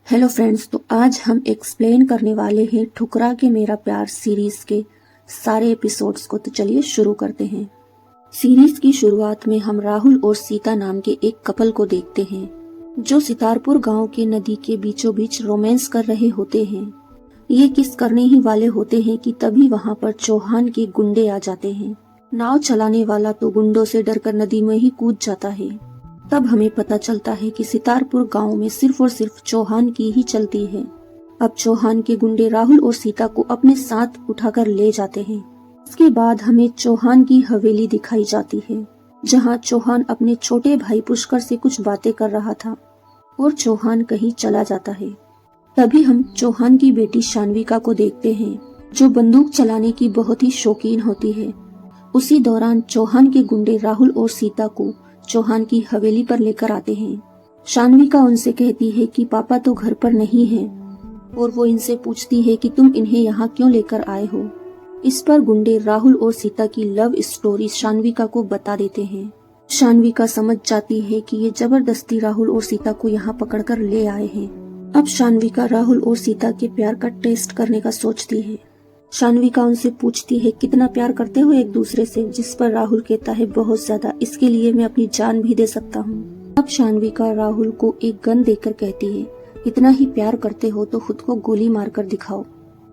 Hello friends, तो आज हम एक्सप्लेन करने वाले हैं ठुकरा के मेरा प्यार सीरीज के सारे एपिसोड्स को। तो चलिए शुरू करते हैं। सीरीज की शुरुआत में हम राहुल और सीता नाम के एक कपल को देखते हैं जो सितारपुर गांव के नदी के बीचों बीच रोमांस कर रहे होते हैं। ये किस करने ही वाले होते हैं कि तभी वहां पर चौहान के गुंडे आ जाते हैं। नाव चलाने वाला तो गुंडों से डरकर नदी में ही कूद जाता है। तब हमें पता चलता है कि सितारपुर गांव में सिर्फ और सिर्फ चौहान की ही चलती है। अब चौहान के गुंडे राहुल और सीता को अपने साथ उठाकर ले जाते हैं। इसके बाद हमें चौहान की हवेली दिखाई जाती है, जहां चौहान अपने छोटे भाई पुष्कर से कुछ बातें कर रहा था और चौहान कहीं चला जाता है। तभी हम चौहान की बेटी शान्विका को देखते हैं, जो बंदूक चलाने की बहुत ही शौकीन होती है। उसी दौरान चौहान के गुंडे राहुल और सीता को चौहान की हवेली पर लेकर आते हैं। शान्विका उनसे कहती है कि पापा तो घर पर नहीं हैं और वो इनसे पूछती है कि तुम इन्हें यहाँ क्यों लेकर आए हो। इस पर गुंडे राहुल और सीता की लव स्टोरी शान्विका को बता देते हैं। शान्विका समझ जाती है कि ये जबरदस्ती राहुल और सीता को यहाँ पकड़कर ले आए हैं। अब शान्विका राहुल और सीता के प्यार का टेस्ट करने का सोचती है। शान्विका उनसे पूछती है कितना प्यार करते हो एक दूसरे से, जिस पर राहुल कहता है बहुत ज्यादा, इसके लिए मैं अपनी जान भी दे सकता हूँ। अब शान्विका राहुल को एक गन देकर कहती है इतना ही प्यार करते हो तो खुद को गोली मारकर दिखाओ।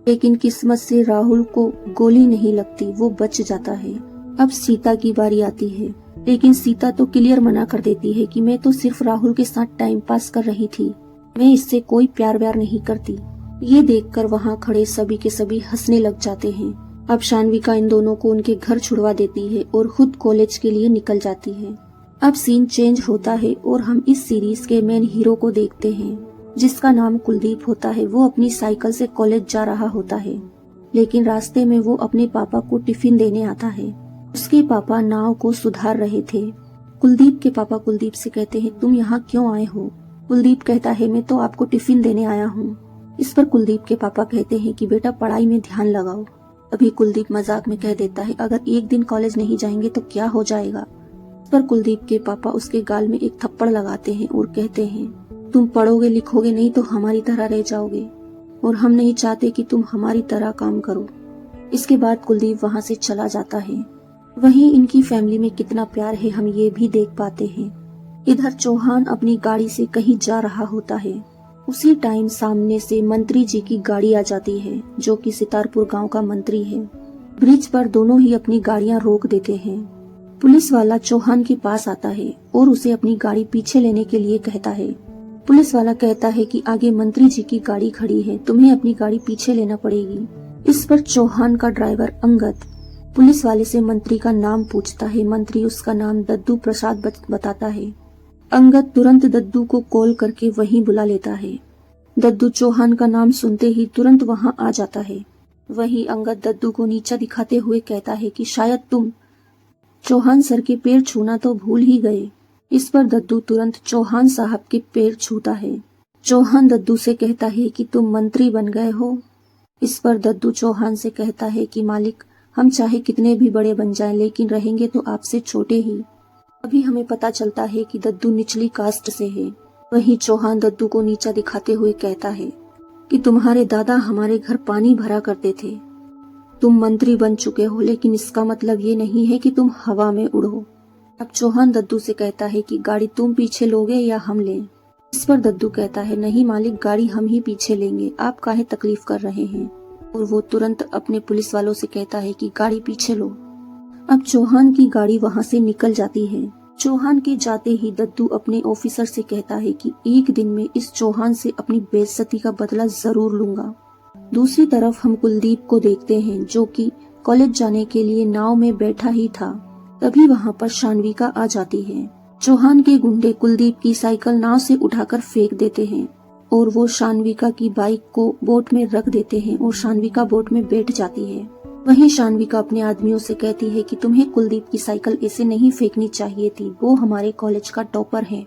लेकिन किस्मत से राहुल को गोली नहीं लगती, वो बच जाता है। अब सीता की बारी आती है, लेकिन सीता तो क्लियर मना कर देती है कि मैं तो सिर्फ राहुल के साथ टाइम पास कर रही थी, मैं इससे कोई प्यार व्यार नहीं करती। ये देखकर वहाँ खड़े सभी के सभी हंसने लग जाते हैं। अब शान्विका इन दोनों को उनके घर छुड़वा देती है और खुद कॉलेज के लिए निकल जाती है। अब सीन चेंज होता है और हम इस सीरीज के मेन हीरो को देखते हैं, जिसका नाम कुलदीप होता है। वो अपनी साइकिल से कॉलेज जा रहा होता है, लेकिन रास्ते में वो अपने पापा को टिफिन देने आता है। उसके पापा नाव को सुधार रहे थे। कुलदीप के पापा कुलदीप से कहते हैं तुम यहाँ क्यों आए हो। कुलदीप कहता है मैं तो आपको टिफिन देने आया हूँ। इस पर कुलदीप के पापा कहते हैं कि बेटा पढ़ाई में ध्यान लगाओ। तभी कुलदीप मजाक में कह देता है अगर एक दिन कॉलेज नहीं जाएंगे तो क्या हो जाएगा। इस पर कुलदीप के पापा उसके गाल में एक थप्पड़ लगाते हैं और कहते हैं तुम पढ़ोगे लिखोगे नहीं तो हमारी तरह रह जाओगे, और हम नहीं चाहते कि तुम हमारी तरह काम करो। इसके बाद कुलदीप वहाँ से चला जाता है। वहीं इनकी फैमिली में कितना प्यार है हम ये भी देख पाते हैं। इधर चौहान अपनी गाड़ी से कहीं जा रहा होता है। उसी टाइम सामने से मंत्री जी की गाड़ी आ जाती है, जो कि सितारपुर गांव का मंत्री है। ब्रिज पर दोनों ही अपनी गाड़ियां रोक देते हैं। पुलिस वाला चौहान के पास आता है और उसे अपनी गाड़ी पीछे लेने के लिए कहता है। पुलिस वाला कहता है कि आगे मंत्री जी की गाड़ी खड़ी है, तुम्हें अपनी गाड़ी पीछे लेना पड़ेगी। इस पर चौहान का ड्राइवर अंगद पुलिस वाले से मंत्री का नाम पूछता है। मंत्री उसका नाम दद्दू प्रसाद बताता है। अंगद तुरंत दद्दू को कॉल करके वहीं बुला लेता है। दद्दू चौहान का नाम सुनते ही तुरंत वहां आ जाता है। वहीं अंगद दद्दू को नीचा दिखाते हुए कहता है कि शायद तुम चौहान सर के पैर छूना तो भूल ही गए। इस पर दद्दू तुरंत चौहान साहब के पैर छूता है। चौहान दद्दू से कहता है कि तुम मंत्री बन गए हो। इस पर दद्दू चौहान से कहता है कि मालिक हम चाहे कितने भी बड़े बन जाएं, लेकिन रहेंगे तो आपसे छोटे ही। अभी हमें पता चलता है कि दद्दू निचली कास्ट से है। वहीं चौहान दद्दू को नीचा दिखाते हुए कहता है कि तुम्हारे दादा हमारे घर पानी भरा करते थे, तुम मंत्री बन चुके हो, लेकिन इसका मतलब ये नहीं है कि तुम हवा में उड़ो। अब चौहान दद्दू से कहता है कि गाड़ी तुम पीछे लोगे या हम लें। इस पर दद्दू कहता है नहीं मालिक, गाड़ी हम ही पीछे लेंगे, आप काहे तकलीफ कर रहे हैं। और वो तुरंत अपने पुलिस वालों से कहता है कि गाड़ी पीछे लो। अब चौहान की गाड़ी वहां से निकल जाती है। चौहान के जाते ही दद्दू अपने ऑफिसर से कहता है कि एक दिन में इस चौहान से अपनी बेइज्जती का बदला जरूर लूंगा। दूसरी तरफ हम कुलदीप को देखते हैं, जो कि कॉलेज जाने के लिए नाव में बैठा ही था। तभी वहां पर शान्विका आ जाती है। चौहान के गुंडे कुलदीप की साइकिल नाव से उठाकर फेंक देते हैं और वो शान्विका की बाइक को बोट में रख देते हैं और शान्विका बोट में बैठ जाती है। वहीं शान्विका अपने आदमियों से कहती है कि तुम्हें कुलदीप की साइकिल ऐसे नहीं फेंकनी चाहिए थी, वो हमारे कॉलेज का टॉपर है।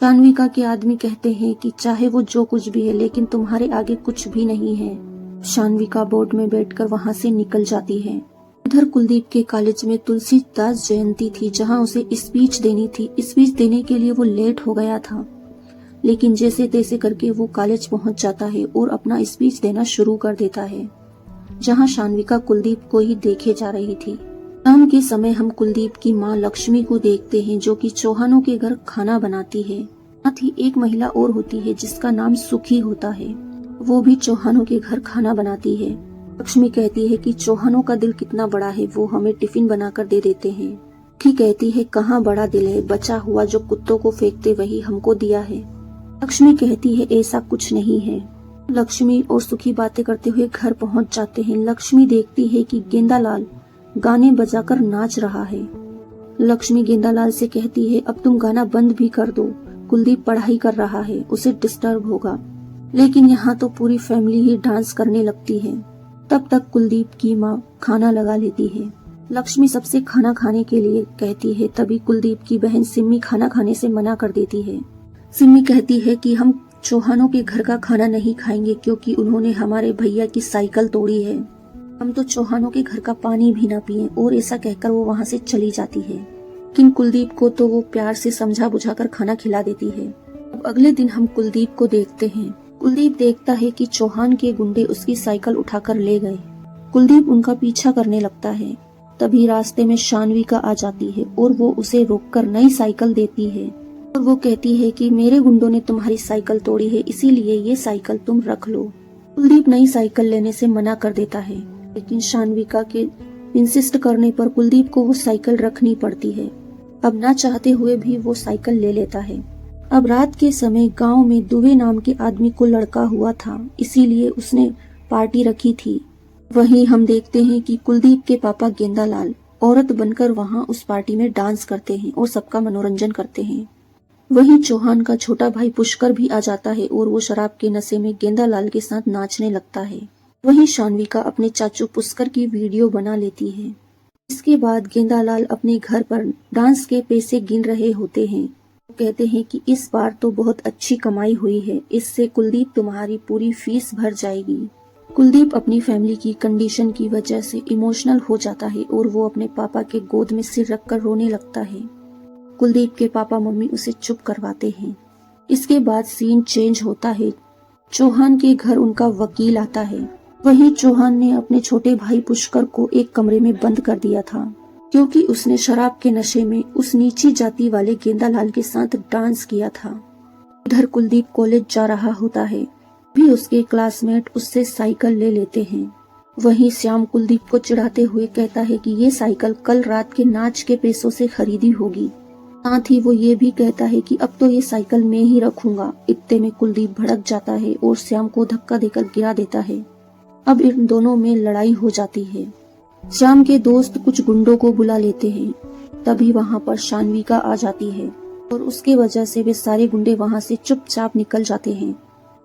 शान्विका के आदमी कहते हैं कि चाहे वो जो कुछ भी है, लेकिन तुम्हारे आगे कुछ भी नहीं है। शान्विका बोट में बैठकर वहां से निकल जाती है। इधर कुलदीप के कॉलेज में तुलसीदास जयंती थी, जहां उसे स्पीच देनी थी। स्पीच देने के लिए वो लेट हो गया था। लेकिन जैसे तैसे करके वो कॉलेज पहुंच जाता है और अपना स्पीच देना शुरू कर देता है, जहां शान्विका कुलदीप को ही देखे जा रही थी। शाम के समय हम कुलदीप की मां लक्ष्मी को देखते हैं, जो कि चौहानों के घर खाना बनाती है। साथ ही एक महिला और होती है जिसका नाम सुखी होता है, वो भी चौहानों के घर खाना बनाती है। लक्ष्मी कहती है कि चौहानों का दिल कितना बड़ा है, वो हमें टिफिन बनाकर दे देते हैं। सुखी कहती है कहाँ बड़ा दिल है, बचा हुआ जो कुत्तों को फेंकते वही हमको दिया है। लक्ष्मी कहती है ऐसा कुछ नहीं है। लक्ष्मी और सुखी बातें करते हुए घर पहुंच जाते हैं। लक्ष्मी देखती है कि गेंदालाल गाने बजाकर नाच रहा है। लक्ष्मी गेंदालाल से कहती है अब तुम गाना बंद भी कर दो, कुलदीप पढ़ाई कर रहा है, उसे डिस्टर्ब होगा। लेकिन यहाँ तो पूरी फैमिली ही डांस करने लगती है। तब तक कुलदीप की माँ खाना लगा लेती है। लक्ष्मी सबसे खाना खाने के लिए कहती है, तभी कुलदीप की बहन सिम्मी खाना खाने से मना कर देती है। सिम्मी कहती है कि हम चौहानों के घर का खाना नहीं खाएंगे क्योंकि उन्होंने हमारे भैया की साइकिल तोड़ी है। हम तो चौहानों के घर का पानी भी ना पिए, और ऐसा कहकर वो वहाँ से चली जाती है। लेकिन कुलदीप को तो वो प्यार से समझा बुझाकर खाना खिला देती है। अब अगले दिन हम कुलदीप को देखते हैं। कुलदीप देखता है कि चौहान के गुंडे उसकी साइकिल उठाकर ले गए। कुलदीप उनका पीछा करने लगता है। तभी रास्ते में शान्विका आ जाती है और वो उसे रोककर नई साइकिल देती है और वो कहती है कि मेरे गुंडों ने तुम्हारी साइकिल तोड़ी है, इसीलिए ये साइकिल तुम रख लो। कुलदीप नई साइकिल लेने से मना कर देता है, लेकिन शान्विका के इंसिस्ट करने पर कुलदीप को वो साइकिल रखनी पड़ती है। अब ना चाहते हुए भी वो साइकिल ले लेता है। अब रात के समय गांव में दुबे नाम के आदमी को लड़का हुआ था, इसीलिए उसने पार्टी रखी थी। वहीं हम देखते हैं कि कुलदीप के पापा गेंदालाल औरत बनकर वहां उस पार्टी में डांस करते हैं और सबका मनोरंजन करते हैं। वहीं चौहान का छोटा भाई पुष्कर भी आ जाता है और वो शराब के नशे में गेंदालाल के साथ नाचने लगता है। वहीं शान्विका अपने चाचू पुष्कर की वीडियो बना लेती है। इसके बाद गेंदालाल अपने घर पर डांस के पैसे गिन रहे होते हैं। वो कहते हैं कि इस बार तो बहुत अच्छी कमाई हुई है, इससे कुलदीप तुम्हारी पूरी फीस भर जाएगी। कुलदीप अपनी फैमिली की कंडीशन की वजह से इमोशनल हो जाता है और वो अपने पापा के गोद में सिर रखकर रोने लगता है। कुलदीप के पापा मम्मी उसे चुप करवाते हैं। इसके बाद सीन चेंज होता है। चौहान के घर उनका वकील आता है। वहीं चौहान ने अपने छोटे भाई पुष्कर को एक कमरे में बंद कर दिया था क्योंकि उसने शराब के नशे में उस नीची जाति वाले गेंदालाल के साथ डांस किया था। इधर कुलदीप कॉलेज जा रहा होता है, भी उसके क्लासमेट उससे साइकिल ले लेते हैं। वहीं श्याम कुलदीप को चिढ़ाते हुए कहता है कि ये साइकिल कल रात के नाच के पैसों से खरीदी होगी। साथ ही वो ये भी कहता है कि अब तो ये साइकिल मैं ही रखूंगा। इतने में कुलदीप भड़क जाता है और श्याम को धक्का देकर गिरा देता है। अब इन दोनों में लड़ाई हो जाती है। श्याम के दोस्त कुछ गुंडों को बुला लेते हैं। तभी वहाँ पर शान्विका आ जाती है और उसके वजह से वे सारे गुंडे वहाँ से चुपचाप निकल जाते हैं।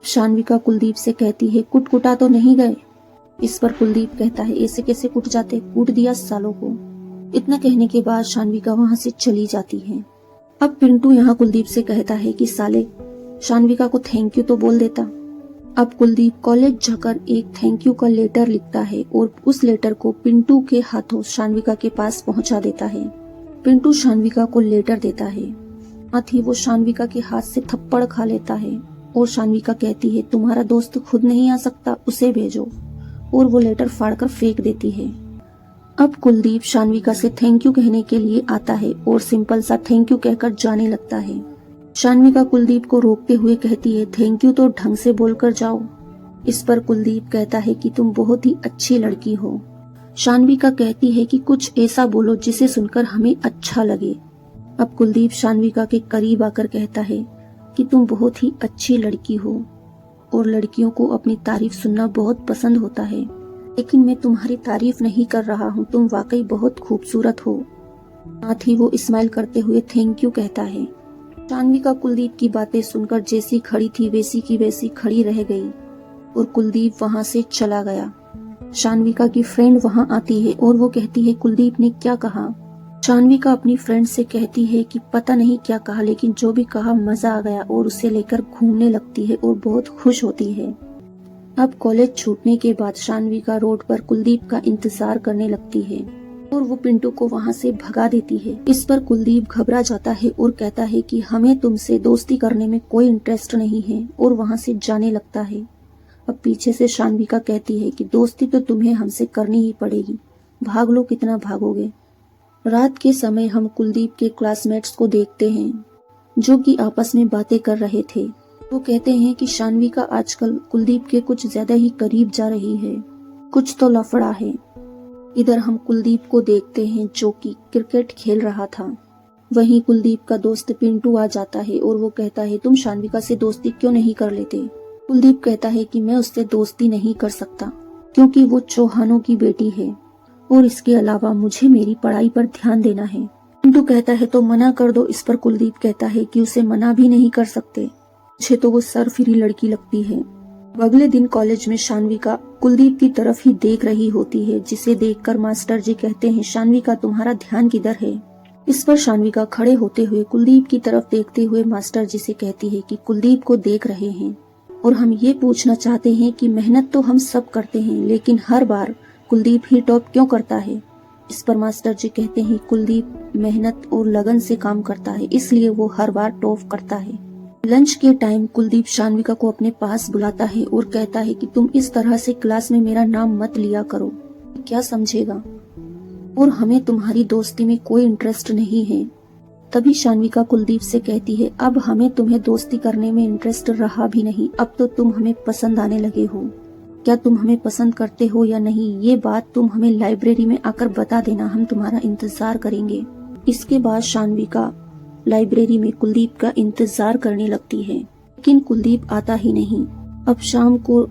शान्विका कुलदीप से कहती है कुटा तो नहीं गए। इस पर कुलदीप कहता है ऐसे कैसे कुट जाते, कूट दिया सालों को। इतना कहने के बाद शान्विका वहाँ से चली जाती है। अब पिंटू यहाँ कुलदीप से कहता है कि साले शान्विका को थैंक यू तो बोल देता। अब कुलदीप कॉलेज जाकर एक थैंक यू का लेटर लिखता है और उस लेटर को पिंटू के हाथों शान्विका के पास पहुंचा देता है। पिंटू शान्विका को लेटर देता है, साथ ही वो शान्विका के हाथ से थप्पड़ खा लेता है और शान्विका कहती है तुम्हारा दोस्त खुद नहीं आ सकता, उसे भेजो, और वो लेटर फाड़कर फेंक देती है। अब कुलदीप शान्विका से थैंक यू कहने के लिए आता है और सिंपल सा थैंक यू कहकर जाने लगता है। शान्विका कुलदीप को रोकते हुए कहती है थैंक यू तो ढंग से बोलकर जाओ। इस पर कुलदीप कहता है कि तुम बहुत ही अच्छी लड़की हो। शान्विका कहती है कि कुछ ऐसा बोलो जिसे सुनकर हमें अच्छा लगे। अब कुलदीप शान्विका के करीब आकर कहता है कि तुम बहुत ही अच्छी लड़की हो और लड़कियों को अपनी तारीफ सुनना बहुत पसंद होता है, लेकिन मैं तुम्हारी तारीफ नहीं कर रहा हूँ, तुम वाकई बहुत खूबसूरत हो। साथ ही वो स्माइल करते हुए थैंक यू कहता है। शान्विका कुलदीप की बातें सुनकर जैसी खड़ी थी वैसी की वैसी खड़ी रह गई और कुलदीप वहाँ से चला गया। शान्विका की फ्रेंड वहाँ आती है और वो कहती है कुलदीप ने क्या कहा। शान्विका अपनी फ्रेंड से कहती है कि पता नहीं क्या कहा, लेकिन जो भी कहा मजा आ गया, और उसे लेकर घूमने लगती है और बहुत खुश होती है। अब कॉलेज छूटने के बाद शान्विका रोड पर कुलदीप का इंतजार करने लगती है। और वो पिंटू को वहाँ से भगा देती है। इस पर कुलदीप घबरा जाता है और कहता है कि हमें तुमसे दोस्ती करने में कोई इंटरेस्ट नहीं है और वहाँ से जाने लगता है। अब पीछे से शान्विका कहती है कि दोस्ती तो तुम्हें हमसे करनी ही पड़ेगी, भाग लो कितना भागोगे। रात के समय हम कुलदीप के क्लासमेट्स को देखते हैं जो कि आपस में बातें कर रहे थे। वो कहते हैं कि शान्विका आजकल कुलदीप के कुछ ज्यादा ही करीब जा रही है, कुछ तो लफड़ा है। इधर हम कुलदीप को देखते हैं जो कि क्रिकेट खेल रहा था। वहीं कुलदीप का दोस्त पिंटू आ जाता है और वो कहता है तुम शान्विका से दोस्ती क्यों नहीं कर लेते। कुलदीप कहता है कि मैं उससे दोस्ती नहीं कर सकता क्योंकि वो चौहानों की बेटी है और इसके अलावा मुझे मेरी पढ़ाई पर ध्यान देना है। पिंटू कहता है तो मना कर दो। इस पर कुलदीप कहता है कि उसे मना भी नहीं कर सकते, मुझे तो वो सरफिरी लड़की लगती है। अगले दिन कॉलेज में शान्विका कुलदीप की तरफ ही देख रही होती है, जिसे देखकर मास्टर जी कहते हैं शान्विका तुम्हारा ध्यान किधर है। इस पर शान्विका खड़े होते हुए कुलदीप की तरफ देखते हुए मास्टर जी से कहती है कि कुलदीप को देख रहे हैं और हम ये पूछना चाहते हैं कि मेहनत तो हम सब करते हैं लेकिन हर बार कुलदीप ही टॉप क्यों करता है। इस पर मास्टर जी कहते हैं कुलदीप मेहनत और लगन से काम करता है इसलिए वो हर बार टॉप करता है। लंच के टाइम कुलदीप शान्विका को अपने पास बुलाता है और कहता है कि तुम इस तरह से क्लास में मेरा नाम मत लिया करो, क्या समझेगा, और हमें तुम्हारी दोस्ती में कोई इंटरेस्ट नहीं है। तभी शान्विका कुलदीप से कहती है अब हमें तुम्हें दोस्ती करने में इंटरेस्ट रहा भी नहीं, अब तो तुम हमें पसंद आने लगे हो। क्या तुम हमें पसंद करते हो या नहीं ये बात तुम हमें लाइब्रेरी में आकर बता देना, हम तुम्हारा इंतजार करेंगे। इसके बाद शान्विका लाइब्रेरी में कुलदीप का इंतजार करने लगती है लेकिन कुलदीप आता ही नहीं। अब शाम को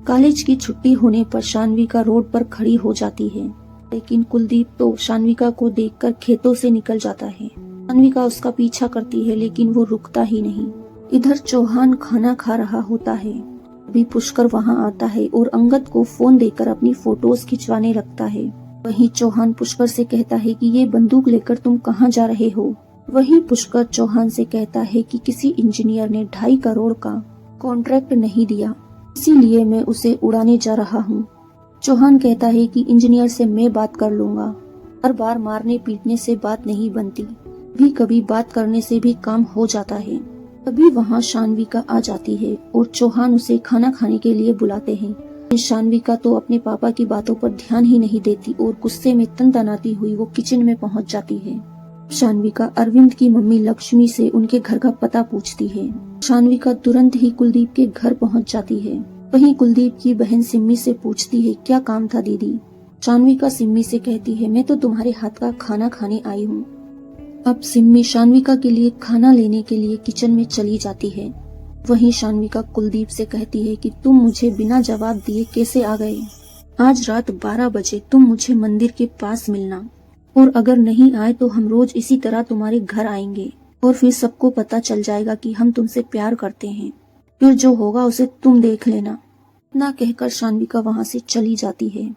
कॉलेज की छुट्टी होने पर शान्विका रोड पर खड़ी हो जाती है लेकिन कुलदीप तो शान्विका को देखकर खेतों से निकल जाता है। शान्विका उसका पीछा करती है लेकिन वो रुकता ही नहीं। इधर चौहान खाना खा रहा होता है, अभी पुष्कर वहाँ आता है और अंगद को फोन देकर अपनी फोटोज खिंचवाने लगता है। वहीं चौहान पुष्कर से कहता है कि ये बंदूक लेकर तुम कहाँ जा रहे हो। वहीं पुष्कर चौहान से कहता है कि किसी इंजीनियर ने 2.5 करोड़ का कॉन्ट्रैक्ट नहीं दिया इसीलिए मैं उसे उड़ाने जा रहा हूँ। चौहान कहता है कि इंजीनियर से मैं बात कर लूंगा, हर बार मारने पीटने से बात नहीं बनती, कभी कभी बात करने से भी काम हो जाता है। तभी वहाँ शान्विका आ जाती है और चौहान उसे खाना खाने के लिए बुलाते हैं। शान्विका तो अपने पापा की बातों पर ध्यान ही नहीं देती और गुस्से में तनतनाती हुई वो किचन में पहुँच जाती है। शान्विका अरविंद की मम्मी लक्ष्मी से उनके घर का पता पूछती है। शान्विका तुरंत ही कुलदीप के घर पहुंच जाती है। वहीं कुलदीप की बहन सिम्मी से पूछती है क्या काम था दीदी। शान्विका सिम्मी से कहती है मैं तो तुम्हारे हाथ का खाना खाने आई हूँ। अब सिम्मी शान्विका के लिए खाना लेने के लिए किचन में चली जाती है। वहीं शान्विका कुलदीप से कहती है कि तुम मुझे बिना जवाब दिए कैसे आ गए। आज रात 12 बजे तुम मुझे मंदिर के पास मिलना और अगर नहीं आए तो हम रोज इसी तरह तुम्हारे घर आएंगे और फिर सबको पता चल जाएगा कि हम तुमसे प्यार करते हैं, फिर जो होगा उसे तुम देख लेना। इतना कहकर शान्विका वहाँ से चली जाती है।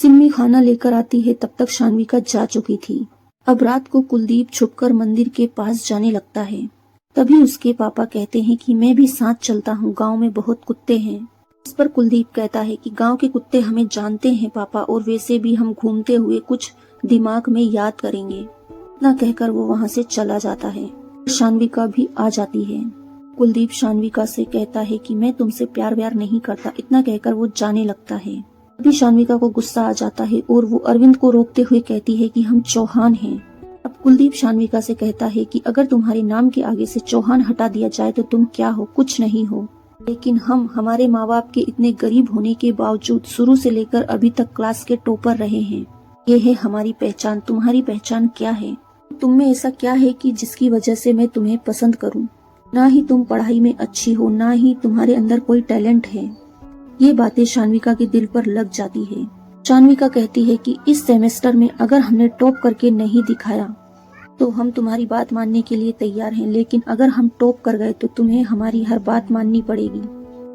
सिम्मी खाना लेकर आती है, तब तक शान्विका जा चुकी थी। अब रात को कुलदीप छुपकर मंदिर के पास जाने लगता है। तभी उसके पापा कहते हैं कि मैं भी साथ चलता हूँ, गाँव में बहुत कुत्ते हैं। इस पर कुलदीप कहता है कि गाँव के कुत्ते हमें जानते हैं पापा, और वैसे भी हम घूमते हुए कुछ दिमाग में याद करेंगे। इतना कहकर वो वहाँ से चला जाता है। शान्विका भी आ जाती है। कुलदीप शान्विका से कहता है कि मैं तुमसे प्यार व्यार नहीं करता। इतना कहकर वो जाने लगता है। अभी शान्विका को गुस्सा आ जाता है और वो अरविंद को रोकते हुए कहती है कि हम चौहान हैं। अब कुलदीप शान्विका से कहता है कि अगर तुम्हारे नाम के आगे से चौहान हटा दिया जाए तो तुम क्या हो, कुछ नहीं हो। लेकिन हम हमारे माँ बाप के इतने गरीब होने के बावजूद शुरू से लेकर अभी तक क्लास के टॉपर रहे हैं। ये है हमारी पहचान। तुम्हारी पहचान क्या है? तुम में ऐसा क्या है कि जिसकी वजह से मैं तुम्हें पसंद करूं? ना ही तुम पढ़ाई में अच्छी हो, ना ही तुम्हारे अंदर कोई टैलेंट है। ये बातें शान्विका के दिल पर लग जाती है। शान्विका कहती है कि इस सेमेस्टर में अगर हमने टॉप करके नहीं दिखाया तो हम तुम्हारी बात मानने के लिए तैयार हैं, लेकिन अगर हम टॉप कर गए तो तुम्हें हमारी हर बात माननी पड़ेगी।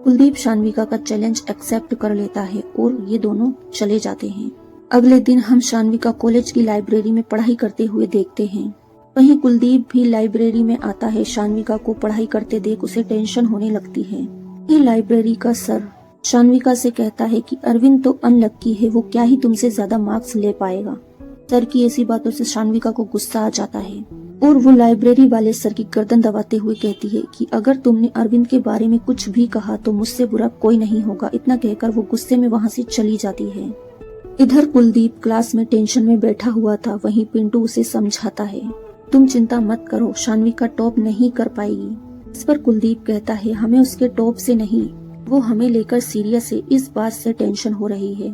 कुलदीप शान्विका का चैलेंज एक्सेप्ट कर लेता है और ये दोनों चले जाते हैं। अगले दिन हम शान्विका कॉलेज की लाइब्रेरी में पढ़ाई करते हुए देखते हैं। वहीं कुलदीप भी लाइब्रेरी में आता है। शान्विका को पढ़ाई करते देख उसे टेंशन होने लगती है। ये लाइब्रेरी का सर शान्विका से कहता है कि अरविंद तो अनलक्की है, वो क्या ही तुमसे ज्यादा मार्क्स ले पाएगा। सर की ऐसी बातों से शान्विका को गुस्सा आ जाता है और वो लाइब्रेरी वाले सर की गर्दन दबाते हुए कहती है कि अगर तुमने अरविंद के बारे में कुछ भी कहा तो मुझसे बुरा कोई नहीं होगा। इतना कहकर वो गुस्से में वहाँ से चली जाती है। इधर कुलदीप क्लास में टेंशन में बैठा हुआ था, वहीं पिंटू उसे समझाता है, तुम चिंता मत करो, शान्विका टॉप नहीं कर पाएगी। इस पर कुलदीप कहता है, हमें उसके टॉप से नहीं, वो हमें लेकर सीरियस है, इस बात से टेंशन हो रही है।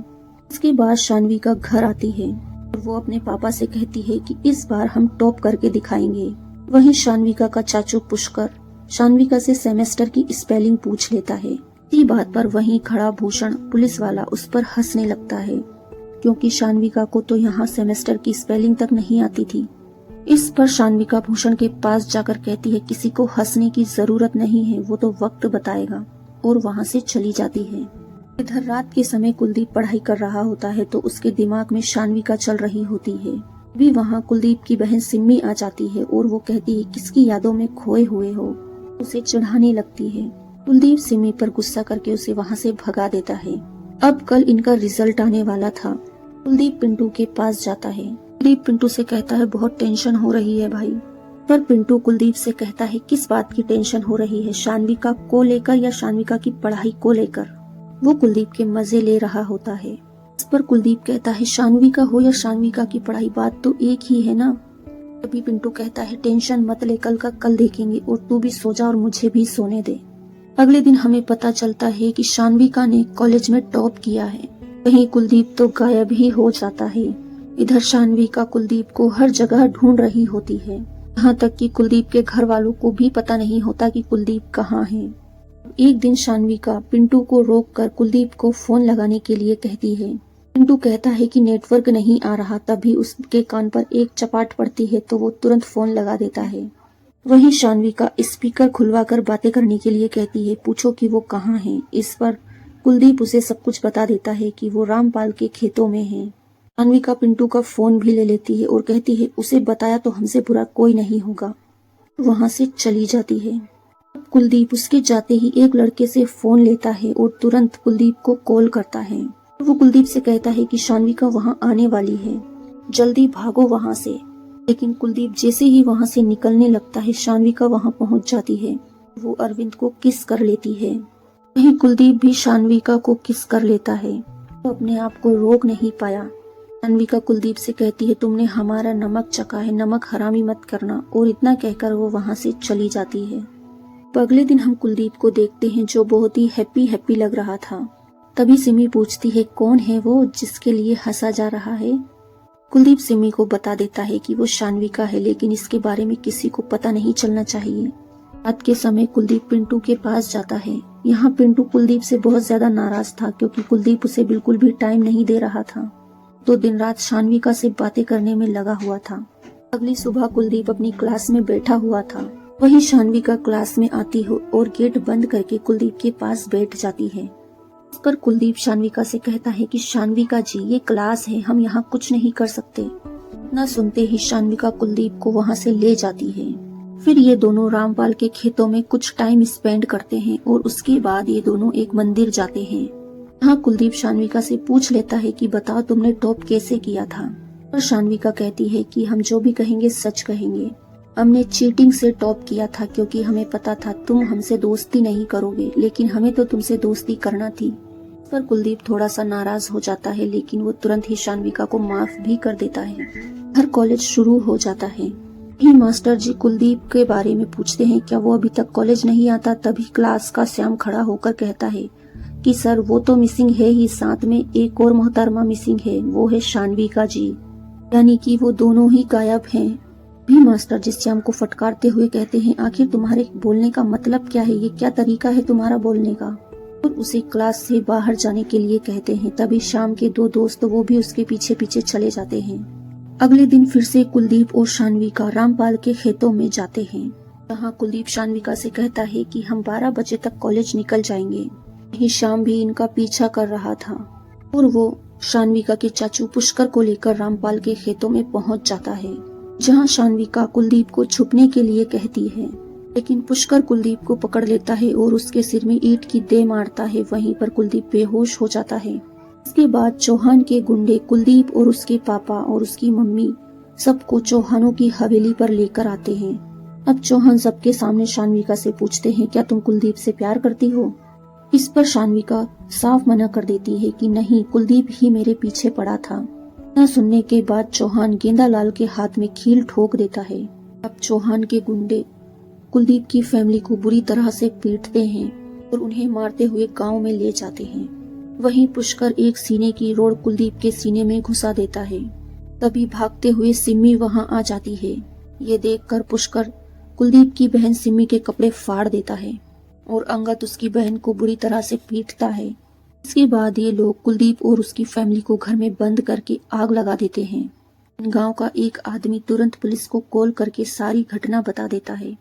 इसके बाद शान्विका घर आती है और वो अपने पापा से कहती है कि इस बार हम टॉप करके दिखाएंगे। वहीं शान्विका का चाचू पुष्कर शान्विका से सेमेस्टर की स्पेलिंग पूछ लेता है। इसी बात पर वहीं खड़ा भूषण पुलिस वाला उस पर हंसने लगता है, क्योंकि शान्विका को तो यहाँ सेमेस्टर की स्पेलिंग तक नहीं आती थी। इस पर शान्विका भूषण के पास जाकर कहती है, किसी को हंसने की जरूरत नहीं है, वो तो वक्त बताएगा, और वहाँ से चली जाती है। इधर रात के समय कुलदीप पढ़ाई कर रहा होता है तो उसके दिमाग में शान्विका चल रही होती है। भी वहाँ कुलदीप की बहन सिम्मी आ जाती है और वो कहती है, किसकी यादों में खोए हुए हो, उसे चिढ़ाने लगती है। कुलदीप सिम्मी पर गुस्सा करके उसे वहाँ से भगा देता है। अब कल इनका रिजल्ट आने वाला था। कुलदीप पिंटू के पास जाता है। कुलदीप पिंटू से कहता है, बहुत टेंशन हो रही है भाई। पर पिंटू कुलदीप से कहता है, किस बात की टेंशन हो रही है, शान्विका को लेकर या शान्विका की पढ़ाई को लेकर? वो कुलदीप के मजे ले रहा होता है। इस पर कुलदीप कहता है, शान्विका हो या शान्विका की पढ़ाई, बात तो एक ही है ना। तभी पिंटू कहता है, टेंशन मत ले, कल का कल देखेंगे, और तू भी सो जा और मुझे भी सोने दे। अगले दिन हमें पता चलता है कि शान्विका ने कॉलेज में टॉप किया है। वहीं कुलदीप तो गायब ही हो जाता है। इधर शान्विका कुलदीप को हर जगह ढूंढ रही होती है, यहाँ तक कि कुलदीप के घर वालों को भी पता नहीं होता कि कुलदीप कहाँ है। एक दिन शान्विका पिंटू को रोककर कुलदीप को फोन लगाने के लिए कहती है। पिंटू कहता है कि नेटवर्क नहीं आ रहा, तभी उसके कान पर एक चपाट पड़ती है तो वो तुरंत फोन लगा देता है। वहीं शान्विका स्पीकर खुलवाकर बातें करने के लिए कहती है, पूछो कि वो कहाँ है। इस पर कुलदीप उसे सब कुछ बता देता है कि वो रामपाल के खेतों में है। शान्विका पिंटू का फोन भी ले लेती है और कहती है, उसे बताया तो हमसे बुरा कोई नहीं होगा। वहाँ से चली जाती है। कुलदीप उसके जाते ही एक लड़के से फोन लेता है और तुरंत कुलदीप को कॉल करता है। वो कुलदीप से कहता है कि शान्विका वहाँ आने वाली है, जल्दी भागो वहाँ से। लेकिन कुलदीप जैसे ही वहाँ से निकलने लगता है, शान्विका वहाँ पहुँच जाती है। वो अरविंद को किस कर लेती है। वहीं कुलदीप भी शान्विका को किस कर लेता है। वो अपने आप को रोक नहीं पाया। शान्विका कुलदीप से कहती है, तुमने हमारा नमक चखा है, नमक हरामी मत करना, और इतना कहकर वो वहाँ से चली जाती है। अगले दिन हम कुलदीप को देखते हैं, जो बहुत ही हैप्पी लग रहा था। तभी सिमी पूछती है, कौन है वो जिसके लिए हंसा जा रहा है। कुलदीप सिमी को बता देता है कि वो शान्विका है, लेकिन इसके बारे में किसी को पता नहीं चलना चाहिए। रात के समय कुलदीप पिंटू के पास जाता है। यहाँ पिंटू कुलदीप से बहुत ज्यादा नाराज था, क्योंकि कुलदीप उसे बिल्कुल भी टाइम नहीं दे रहा था। तो दिन रात शान्विका से बातें करने में लगा हुआ था। अगली सुबह कुलदीप अपनी क्लास में बैठा हुआ था। वहीं शान्विका क्लास में आती हो और गेट बंद करके कुलदीप के पास बैठ जाती है। इस पर कुलदीप शान्विका से कहता है कि शान्विका जी, ये क्लास है, हम यहाँ कुछ नहीं कर सकते। न सुनते ही शान्विका कुलदीप को वहाँ से ले जाती है। फिर ये दोनों रामपाल के खेतों में कुछ टाइम स्पेंड करते हैं और उसके बाद ये दोनों एक मंदिर जाते हैं। यहाँ कुलदीप शान्विका से पूछ लेता है कि बताओ तुमने टॉप कैसे किया था। और शान्विका कहती है कि हम जो भी कहेंगे सच कहेंगे, हमने चीटिंग से टॉप किया था, क्योंकि हमें पता था तुम हमसे दोस्ती नहीं करोगे, लेकिन हमें तो तुमसे दोस्ती करना थी। इस पर कुलदीप थोड़ा सा नाराज हो जाता है, लेकिन वो तुरंत ही शान्विका को माफ भी कर देता है। हर कॉलेज शुरू हो जाता है। ही मास्टर जी कुलदीप के बारे में पूछते हैं, क्या वो अभी तक कॉलेज नहीं आता। तभी क्लास का श्याम खड़ा होकर कहता है कि सर वो तो मिसिंग है ही, साथ में एक और मोहतरमा मिसिंग है, वो है शान्विका जी, यानी कि वो दोनों ही गायब हैं। भी मास्टर जी श्याम को फटकारते हुए कहते हैं, आखिर तुम्हारे बोलने का मतलब क्या है, ये क्या तरीका है तुम्हारा बोलने का। और उसे क्लास से बाहर जाने के लिए कहते हैं। तभी श्याम के दो दोस्त वो भी उसके पीछे पीछे चले जाते हैं। अगले दिन फिर से कुलदीप और शान्विका रामपाल के खेतों में जाते हैं। यहाँ कुलदीप शान्विका से कहता है कि हम 12 बजे तक कॉलेज निकल जाएंगे। वहीं श्याम भी इनका पीछा कर रहा था और वो शान्विका के चाचू पुष्कर को लेकर रामपाल के खेतों में पहुंच जाता है, जहां शान्विका कुलदीप को छुपने के लिए कहती है, लेकिन पुष्कर कुलदीप को पकड़ लेता है और उसके सिर में ईंट की दे मारता है। वहीं पर कुलदीप बेहोश हो जाता है। इसके बाद चौहान के गुंडे कुलदीप और उसके पापा और उसकी मम्मी सबको चौहानों की हवेली पर लेकर आते हैं। अब चौहान सबके सामने शान्विका से पूछते हैं, क्या तुम कुलदीप से प्यार करती हो? इस पर शान्विका साफ मना कर देती है कि नहीं, कुलदीप ही मेरे पीछे पड़ा था। न सुनने के बाद चौहान गेंदालाल के हाथ में कील ठोक देता है। अब चौहान के गुंडे कुलदीप की फैमिली को बुरी तरह से पीटते हैं और उन्हें मारते हुए गांव में ले जाते हैं। वहीं पुष्कर एक सीने की रोड कुलदीप के सीने में घुसा देता है। तभी भागते हुए सिम्मी वहां आ जाती है। ये देखकर पुष्कर कुलदीप की बहन सिम्मी के कपड़े फाड़ देता है और अंगद उसकी बहन को बुरी तरह से पीटता है। इसके बाद ये लोग कुलदीप और उसकी फैमिली को घर में बंद करके आग लगा देते हैं। गांव का एक आदमी तुरंत पुलिस को कॉल करके सारी घटना बता देता है।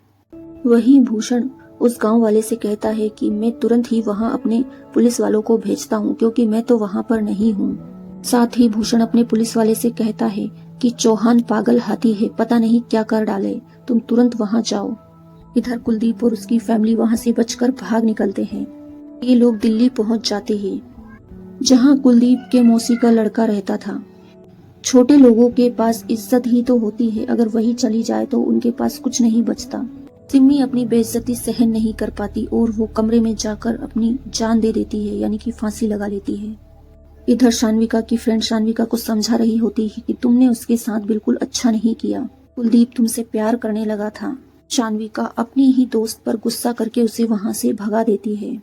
वहीं भूषण उस गांव वाले से कहता है कि मैं तुरंत ही वहां अपने पुलिस वालों को भेजता हूं, क्योंकि मैं तो वहां पर नहीं हूं। साथ ही भूषण अपने पुलिस वाले से कहता है कि चौहान पागल हाथी है, पता नहीं क्या कर डाले, तुम तुरंत वहां जाओ। इधर कुलदीप और उसकी फैमिली वहां से बचकर भाग निकलते हैं। ये लोग दिल्ली पहुंच जाते हैं, जहां कुलदीप के मौसी का लड़का रहता था। छोटे लोगों के पास इज्जत ही तो होती है, अगर वही चली जाए तो उनके पास कुछ नहीं बचता। सिम्मी अपनी बेइज्जती सहन नहीं कर पाती और वो कमरे में जाकर अपनी जान दे देती है, यानी कि फांसी लगा लेती है। इधर शान्विका की फ्रेंड शान्विका को समझा रही होती है कि तुमने उसके साथ बिल्कुल अच्छा नहीं किया, कुलदीप तुमसे प्यार करने लगा था। शान्विका अपनी ही दोस्त पर गुस्सा करके उसे वहां से भगा देती है।